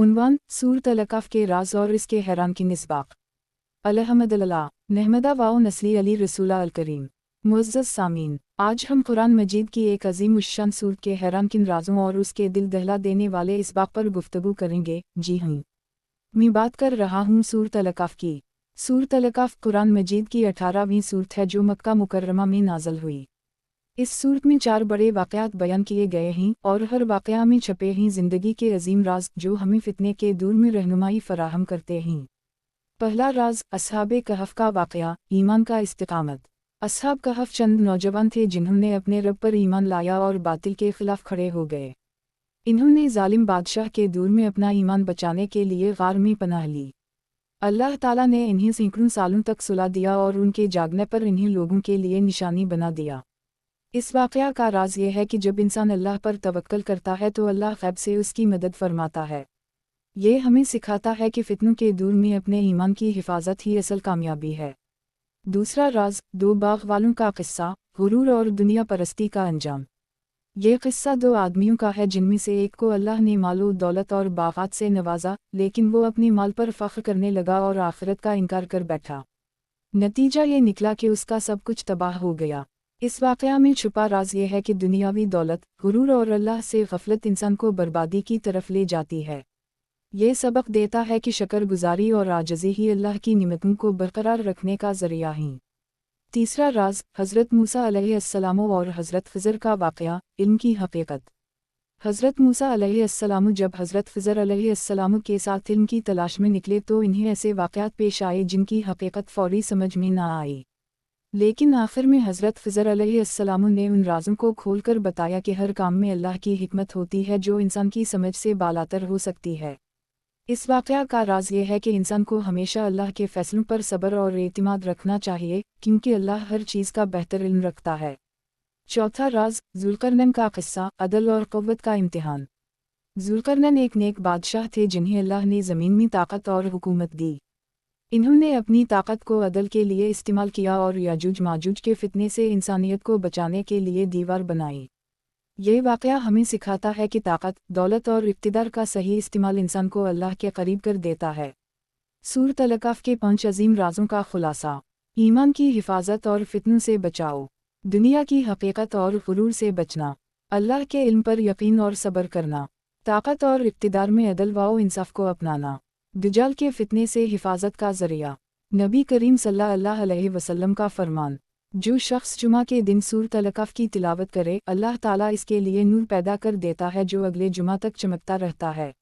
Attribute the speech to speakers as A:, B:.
A: उन्वान सूरत अल-कहफ के राज और इसके हैरान की निस्बाक। अलहमदुलिल्लाह नहमदा वाओ नस्ली अली रसूला अल करीम। मुअज़्ज़ज़ सामीन, आज हम कुरान मजीद की एक अजीम उश्शान सूरत के हैरान किन राजों और उसके दिल दहला देने वाले इस बात पर गुफ्तगू करेंगे। जी हाँ, मैं बात कर रहा हूँ सूरत अल-कहफ की। सूरत अल-कहफ कुरान मजीद की 18वीं सूरत है जो मक्का मुकर्रमा में नाज़िल हुई। इस सूरत में 4 बड़े वाक़यात बयान किए गए हैं और हर वाक़या में छपे हैं ज़िंदगी के अजीम राज जो हमें फितने के दूर में रहनुमाई फराहम करते हैं। पहला राज अस्हाबे कहफ का वाक़या, ईमान का इस्तिक़ामत। अस्हाब कहफ चंद नौजवान थे जिन्होंने अपने रब पर ईमान लाया और बातिल के खिलाफ खड़े हो गए। इन्होंने जालिम बादशाह के दूर में अपना ईमान बचाने के लिए गार में पनाह ली। अल्लाह ताला ने इन्हें सैकड़ों सालों तक सुला दिया और उनके जागने पर इन्हें लोगों के लिए निशानी बना दिया। इस वाक़या का राज ये है कि जब इंसान अल्लाह पर तवक्कल करता है तो अल्लाह ग़ैब से उसकी मदद फरमाता है। ये हमें सिखाता है कि फितनों के दूर में अपने ईमान की हिफाजत ही असल कामयाबी है। दूसरा राज, 2 बाग़ वालों का क़िस्सा, गुरूर और दुनिया परस्ती का अंजाम। ये क़िस्सा 2 आदमियों का है जिनमें से एक को अल्लाह ने मालो दौलत और बाग़ात से नवाजा, लेकिन वो अपने माल पर फ़ख्र करने लगा और आखिरत का इनकार कर बैठा। नतीजा ये निकला कि उसका सब कुछ तबाह हो गया। इस वाक़या में छुपा राज ये है कि दुनियावी दौलत, गुरूर और अल्लाह से गफलत इंसान को बर्बादी की तरफ ले जाती है। ये सबक देता है कि शकरगुजारी और आजिज़ी ही अल्लाह की निमतों को बरकरार रखने का ज़रिया है। तीसरा राज, हज़रत मूसा अलैहिस्सलाम और हज़रत ख़िज़र का वाक़या, इल्म की हक़ीक़त। हज़रत मूसा अलैहिस्सलाम जब हज़रत ख़िज़र अलैहिस्सलाम के साथ इल्म की तलाश में निकले तो इन्हें ऐसे वाक़यात पेश आए जिनकी हक़ीक़त फ़ौरी समझ में ना आई। लेकिन आखिर में हज़रत ख़िज़र अलैहिस्सलाम ने उन राज़ों को खोलकर बताया कि हर काम में अल्लाह की हिकमत होती है जो इंसान की समझ से बालातर हो सकती है। इस वाक़या का राज ये है कि इंसान को हमेशा अल्लाह के फ़ैसलों पर सब्र और एतिमाद रखना चाहिए, क्योंकि अल्लाह हर चीज़ का बेहतर इल्म रखता है। चौथा राज, ज़ुल्क़रनैन का क़िस्सा, अदल और क़ुव्वत का इम्तिहान। ज़ुल्क़रनैन एक नेक बादशाह थे जिन्हें अल्लाह ने ज़मीन में ताकत और हुकूमत दी। इन्होंने अपनी ताकत को अदल के लिए इस्तेमाल किया और याजूज माजूज के फितने से इंसानियत को बचाने के लिए दीवार बनाई। ये वाक़या हमें सिखाता है कि ताकत, दौलत और इक़्तिदार का सही इस्तेमाल इंसान को अल्लाह के करीब कर देता है। सूरत अल-कहफ के 5 अजीम राज़ों का खुलासा। ईमान की हिफाजत और फितनों से बचाओ, दुनिया की हक़ीक़त और गुरूर से बचना, अल्लाह के इल्म पर यकीन और सब्र करना, ताकत और इक़्तिदार में अदल व इंसाफ को अपनाना, दज्जाल के फितने से हिफाजत का ज़रिया। नबी करीम सल्लल्लाहु अलैहि वसल्लम का फरमान, जो शख्स जुमा के दिन सूरत अल-कहफ की तिलावत करे, अल्लाह ताला इसके लिए नूर पैदा कर देता है जो अगले जुमा तक चमकता रहता है।